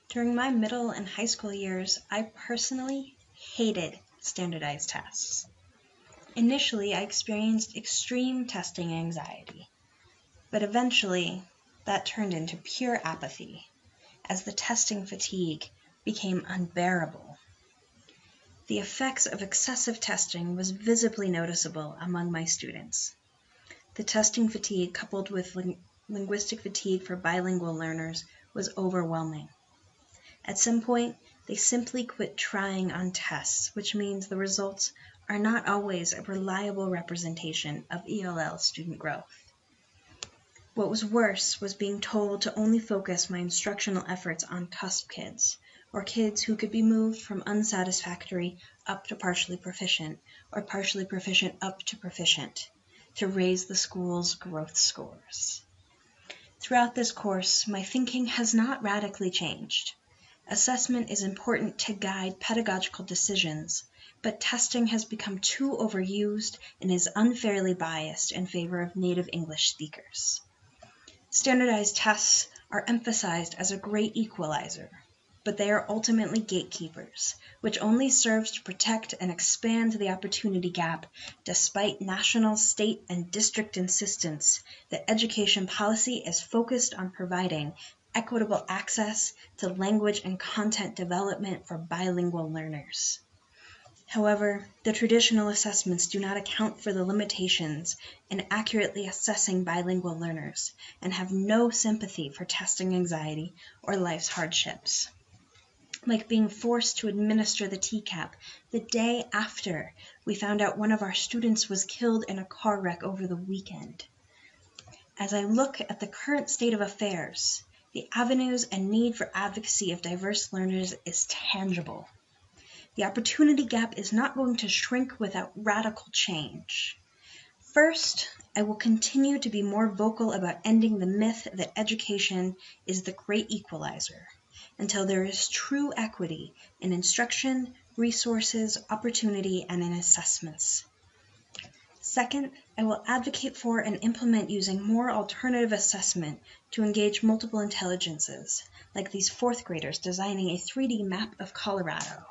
During my middle and high school years, I personally hated standardized tests. Initially, I experienced extreme testing anxiety, but eventually that turned into pure apathy as the testing fatigue became unbearable. The effects of excessive testing was visibly noticeable among my students. The testing fatigue coupled with linguistic fatigue for bilingual learners was overwhelming. At some point, they simply quit trying on tests, which means the results are not always a reliable representation of ELL student growth. What was worse was being told to only focus my instructional efforts on cusp kids, or kids who could be moved from unsatisfactory up to partially proficient, or partially proficient up to proficient, to raise the school's growth scores. Throughout this course, my thinking has not radically changed. Assessment is important to guide pedagogical decisions, but testing has become too overused and is unfairly biased in favor of native English speakers. Standardized tests are emphasized as a great equalizer, but they are ultimately gatekeepers, which only serves to protect and expand the opportunity gap despite national, state, and district insistence that education policy is focused on providing equitable access to language and content development for bilingual learners. However, the traditional assessments do not account for the limitations in accurately assessing bilingual learners and have no sympathy for testing anxiety or life's hardships. Like being forced to administer the TCAP the day after we found out one of our students was killed in a car wreck over the weekend. As I look at the current state of affairs, the avenues and need for advocacy of diverse learners is tangible. The opportunity gap is not going to shrink without radical change. First, I will continue to be more vocal about ending the myth that education is the great equalizer until there is true equity in instruction, resources, opportunity, and in assessments. Second, I will advocate for and implement using more alternative assessment to engage multiple intelligences, like these fourth graders designing a 3D map of Colorado.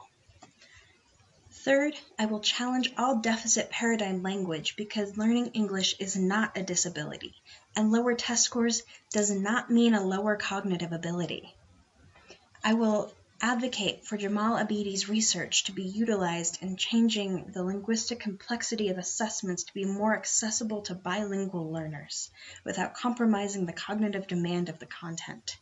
Third, I will challenge all deficit paradigm language because learning English is not a disability, and lower test scores does not mean a lower cognitive ability. I will advocate for Jamal Abidi's research to be utilized in changing the linguistic complexity of assessments to be more accessible to bilingual learners without compromising the cognitive demand of the content.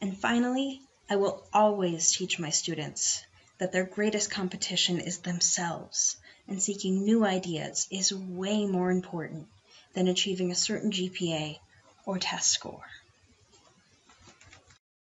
And finally, I will always teach my students that their greatest competition is themselves, and seeking new ideas is way more important than achieving a certain GPA or test score.